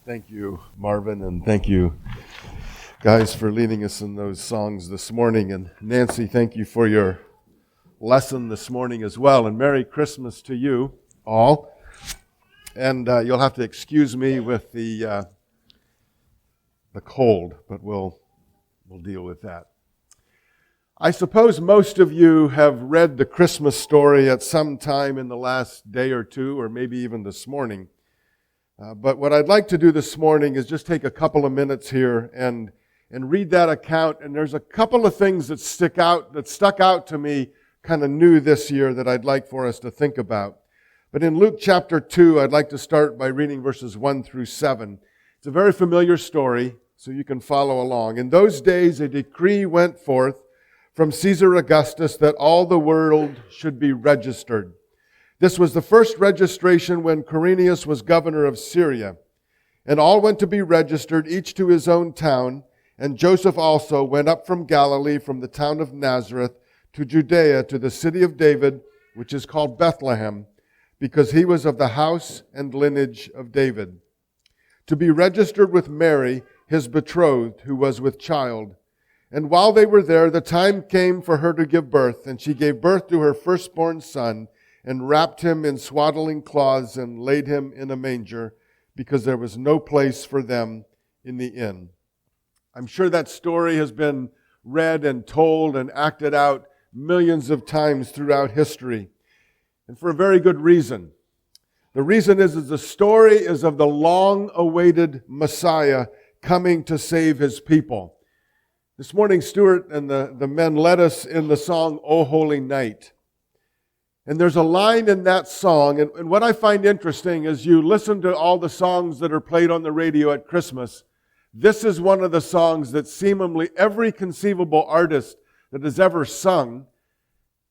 Thank you, Marvin, and thank you, guys, for leading us in those songs this morning. And Nancy, thank you for your lesson this morning as well. And Merry Christmas to you all. And you'll have to excuse me with the cold, but we'll deal with that. I suppose most of you have read the Christmas story at some time in the last day or two, or maybe even this morning. But what I'd like to do this morning is just take a couple of minutes here and read that account. And there's a couple of things that stuck out to me kind of new this year that I'd like for us to think about. But in Luke chapter 2, I'd like to start by reading verses 1 through 7. It's a very familiar story, so you can follow along. In those days, a decree went forth from Caesar Augustus that all the world should be registered. This was the first registration when Quirinius was governor of Syria. And all went to be registered, each to his own town. And Joseph also went up from Galilee, from the town of Nazareth, to Judea, to the city of David, which is called Bethlehem, because he was of the house and lineage of David, to be registered with Mary, his betrothed, who was with child. And while they were there, the time came for her to give birth, and she gave birth to her firstborn son, and wrapped him in swaddling cloths and laid him in a manger, because there was no place for them in the inn. I'm sure that story has been read and told and acted out millions of times throughout history, and for a very good reason. The reason is the story is of the long-awaited Messiah coming to save his people. This morning, Stuart and the men led us in the song, O Holy Night. And there's a line in that song, and what I find interesting is you listen to all the songs that are played on the radio at Christmas. This is one of the songs that seemingly every conceivable artist that has ever sung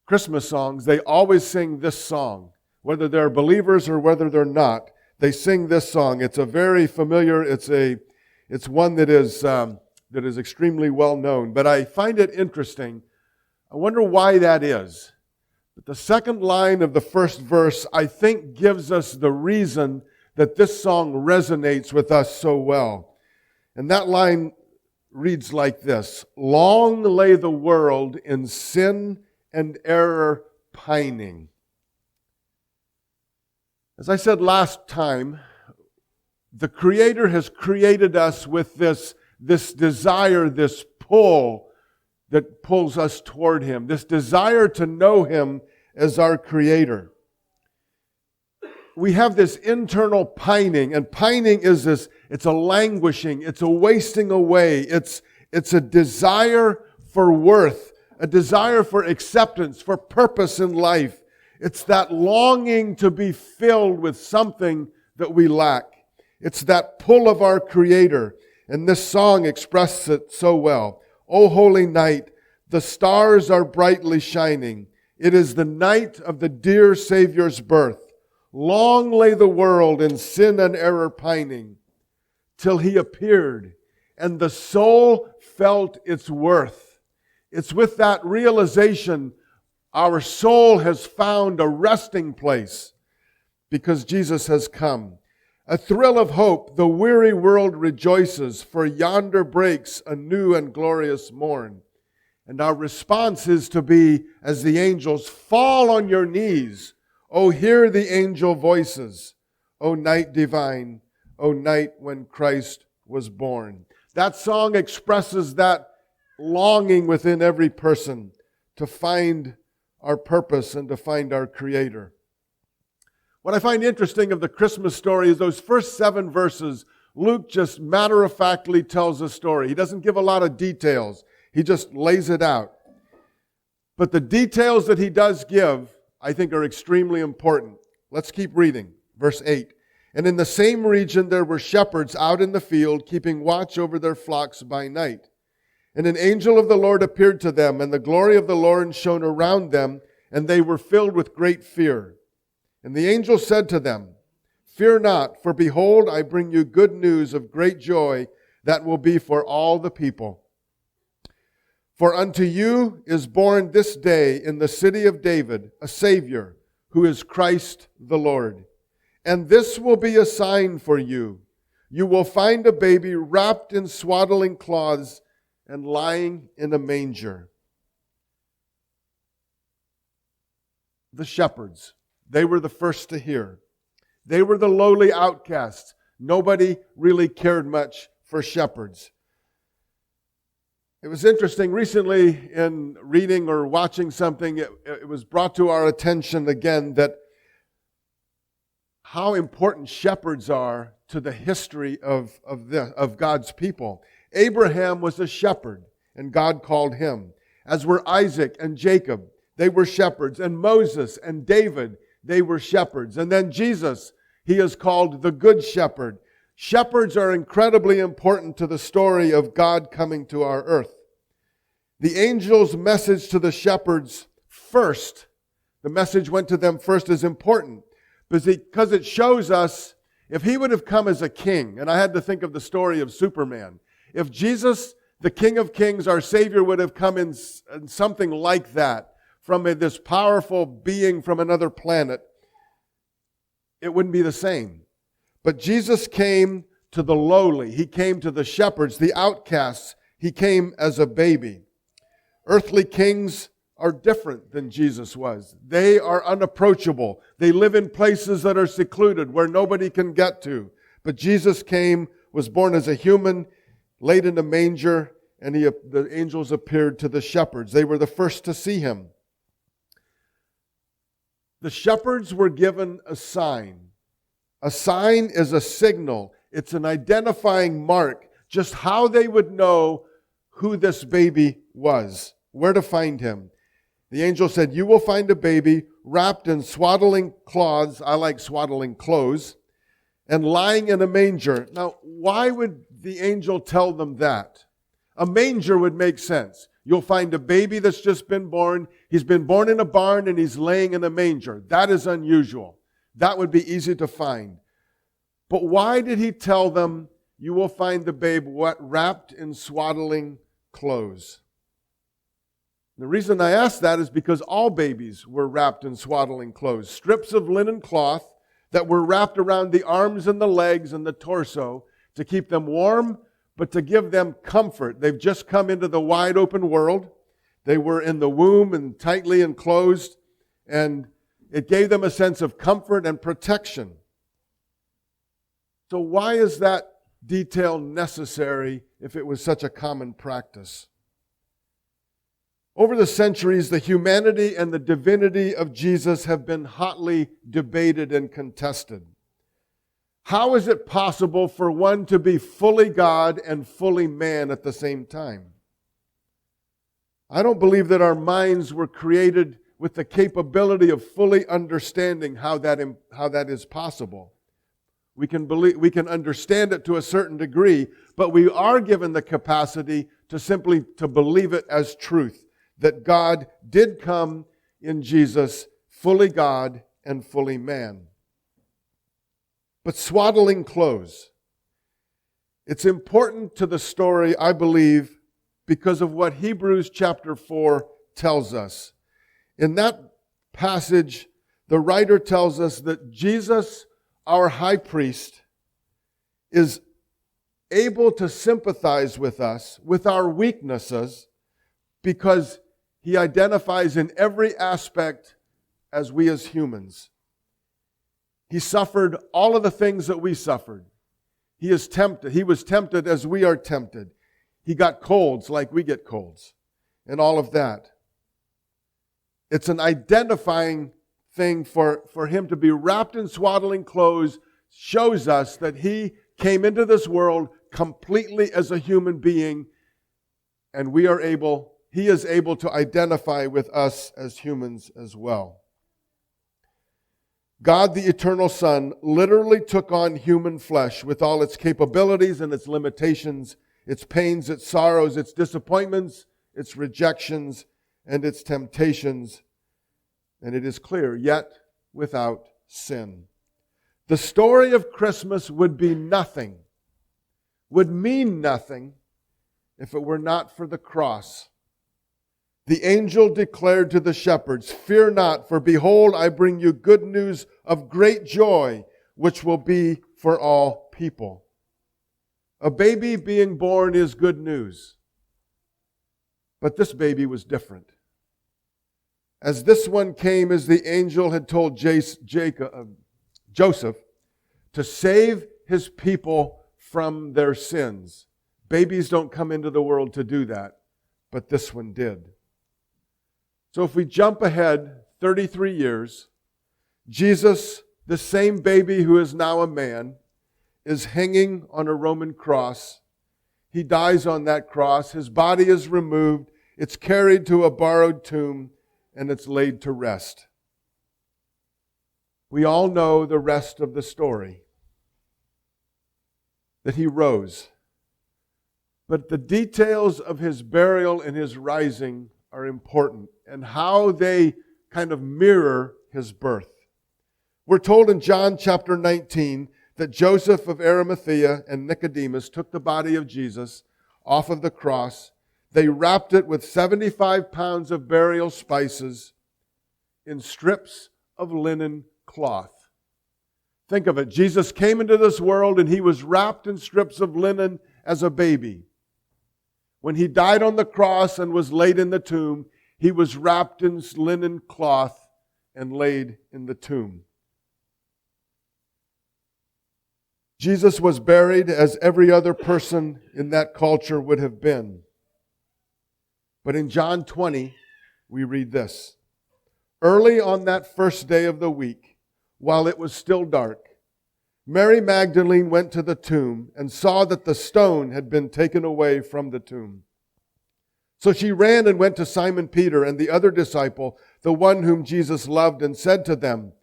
Christmas songs, they always sing this song. Whether they're believers or whether they're not, they sing this song. It's a very familiar, it's one that is extremely well known. But I find it interesting. I wonder why that is. But the second line of the first verse, I think, gives us the reason that this song resonates with us so well. And that line reads like this: Long lay the world in sin and error pining. As I said last time, the Creator has created us with this desire, this pull that pulls us toward Him, this desire to know Him as our Creator. We have this internal pining, and pining is this, it's a languishing, it's a wasting away, it's a desire for worth, a desire for acceptance, for purpose in life. It's that longing to be filled with something that we lack. It's that pull of our Creator, and this song expresses it so well. O holy night, the stars are brightly shining. It is the night of the dear Savior's birth. Long lay the world in sin and error pining, till He appeared, and the soul felt its worth. It's with that realization our soul has found a resting place because Jesus has come. A thrill of hope, the weary world rejoices, for yonder breaks a new and glorious morn. And our response is to be, as the angels, fall on your knees. Oh, hear the angel voices. O night divine, O night when Christ was born. That song expresses that longing within every person to find our purpose and to find our Creator. What I find interesting of the Christmas story is those first 7 verses, Luke just matter-of-factly tells the story. He doesn't give a lot of details. He just lays it out. But the details that he does give, I think, are extremely important. Let's keep reading. Verse 8. And in the same region there were shepherds out in the field, keeping watch over their flocks by night. And an angel of the Lord appeared to them, and the glory of the Lord shone around them, and they were filled with great fear. And the angel said to them, Fear not, for behold, I bring you good news of great joy that will be for all the people. For unto you is born this day in the city of David a Savior, who is Christ the Lord. And this will be a sign for you. you will find a baby wrapped in swaddling cloths and lying in a manger. The shepherds, they were the first to hear. They were the lowly outcasts. Nobody really cared much for shepherds. It was interesting, recently in reading or watching something, it was brought to our attention again that how important shepherds are to the history of God's people. Abraham was a shepherd, and God called him, as were Isaac and Jacob. They were shepherds. And Moses and David, they were shepherds. And then Jesus, he is called the Good Shepherd. Shepherds are incredibly important to the story of God coming to our earth. The angel's message to the shepherds first, the message went to them first, is important because it shows us if he would have come as a king, and I had to think of the story of Superman. If Jesus, the King of Kings, our Savior, would have come in something like that, from this powerful being from another planet, it wouldn't be the same. But Jesus came to the lowly. He came to the shepherds, the outcasts. He came as a baby. Earthly kings are different than Jesus was. They are unapproachable. They live in places that are secluded where nobody can get to. But Jesus came, was born as a human, laid in a manger, and the angels appeared to the shepherds. They were the first to see him. The shepherds were given a sign. A sign is a signal. It's an identifying mark, just how they would know who this baby was, where to find him. The angel said, you will find a baby wrapped in swaddling cloths, I like swaddling clothes, and lying in a manger. Now, why would the angel tell them that? A manger would make sense. You'll find a baby that's just been born. He's been born in a barn and he's laying in a manger. That is unusual. That would be easy to find. But why did he tell them, you will find the babe wrapped in swaddling clothes? The reason I ask that is because all babies were wrapped in swaddling clothes. Strips of linen cloth that were wrapped around the arms and the legs and the torso to keep them warm, but to give them comfort. They've just come into the wide open world. They were in the womb and tightly enclosed, and it gave them a sense of comfort and protection. So why is that detail necessary if it was such a common practice? Over the centuries, the humanity and the divinity of Jesus have been hotly debated and contested. How is it possible for one to be fully God and fully man at the same time? I don't believe that our minds were created with the capability of fully understanding how that is possible. We can understand it to a certain degree, but we are given the capacity to simply to believe it as truth, that God did come in Jesus, fully God and fully man. But swaddling clothes, it's important to the story, I believe, because of what Hebrews chapter 4 tells us. In that passage, the writer tells us that Jesus, our high priest, is able to sympathize with us, with our weaknesses, because he identifies in every aspect as we as humans. He suffered all of the things that we suffered. He was tempted as we are tempted. He got colds like we get colds, and all of that. It's an identifying thing for him to be wrapped in swaddling clothes, shows us that he came into this world completely as a human being, and he is able to identify with us as humans as well. God, the eternal Son, literally took on human flesh with all its capabilities and its limitations, its pains, its sorrows, its disappointments, its rejections, and its temptations. And it is clear, yet without sin. The story of Christmas would be nothing, would mean nothing, if it were not for the cross. The angel declared to the shepherds, fear not, for behold, I bring you good news of great joy, which will be for all people. A baby being born is good news. But this baby was different. As this one came, as the angel had told Joseph to save his people from their sins. Babies don't come into the world to do that, but this one did. So if we jump ahead 33 years, Jesus, the same baby who is now a man, is hanging on a Roman cross. He dies on that cross. His body is removed. It's carried to a borrowed tomb, and it's laid to rest. We all know the rest of the story, that he rose. But the details of his burial and his rising are important, and how they kind of mirror his birth. We're told in John chapter 19 that Joseph of Arimathea and Nicodemus took the body of Jesus off of the cross. They wrapped it with 75 pounds of burial spices in strips of linen cloth. Think of it. Jesus came into this world and he was wrapped in strips of linen as a baby. When he died on the cross and was laid in the tomb, he was wrapped in linen cloth and laid in the tomb. Jesus was buried as every other person in that culture would have been. But in John 20, we read this. Early on that first day of the week, while it was still dark, Mary Magdalene went to the tomb and saw that the stone had been taken away from the tomb. So she ran and went to Simon Peter and the other disciple, the one whom Jesus loved, and said to them,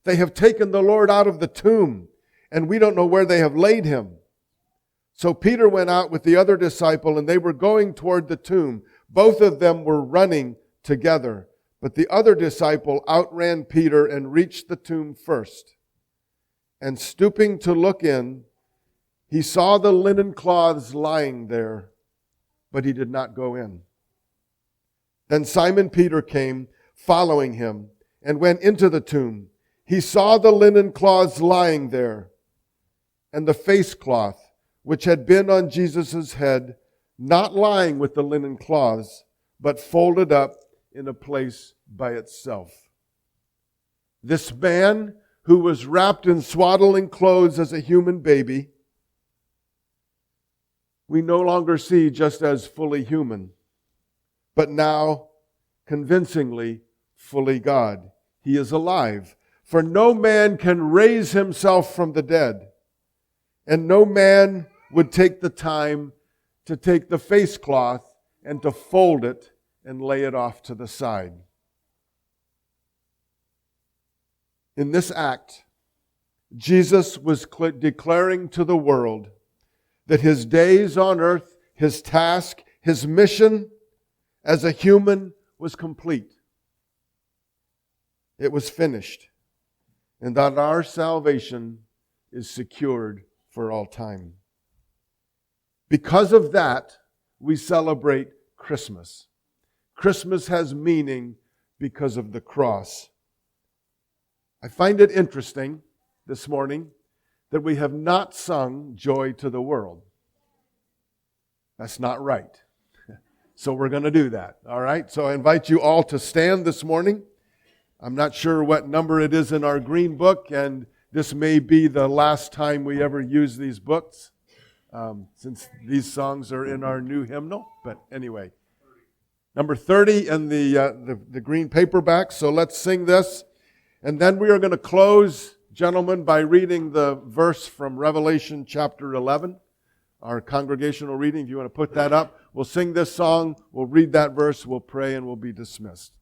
"They have taken the Lord out of the tomb, and we don't know where they have laid him." So Peter went out with the other disciple, and they were going toward the tomb. Both of them were running together, but the other disciple outran Peter and reached the tomb first. And stooping to look in, he saw the linen cloths lying there, but he did not go in. Then Simon Peter came, following him, and went into the tomb. He saw the linen cloths lying there, and the face cloth, which had been on Jesus' head, not lying with the linen cloths, but folded up in a place by itself. This man, who was wrapped in swaddling clothes as a human baby, we no longer see just as fully human, but now convincingly fully God. He is alive, for no man can raise himself from the dead, and no man would take the time to take the face cloth and to fold it and lay it off to the side. In this act, Jesus was declaring to the world that his days on earth, his task, his mission as a human was complete. It was finished, and that our salvation is secured for all time. Because of that, we celebrate Christmas. Christmas has meaning because of the cross. I find it interesting this morning that we have not sung Joy to the World. That's not right. So we're going to do that, all right? So I invite you all to stand this morning. I'm not sure what number it is in our green book, and this may be the last time we ever use these books, since these songs are in our new hymnal. But anyway, number 30 in the green paperback. So let's sing this. And then we are going to close, gentlemen, by reading the verse from Revelation chapter 11, our congregational reading. If you want to put that up, we'll sing this song, we'll read that verse, we'll pray, and we'll be dismissed.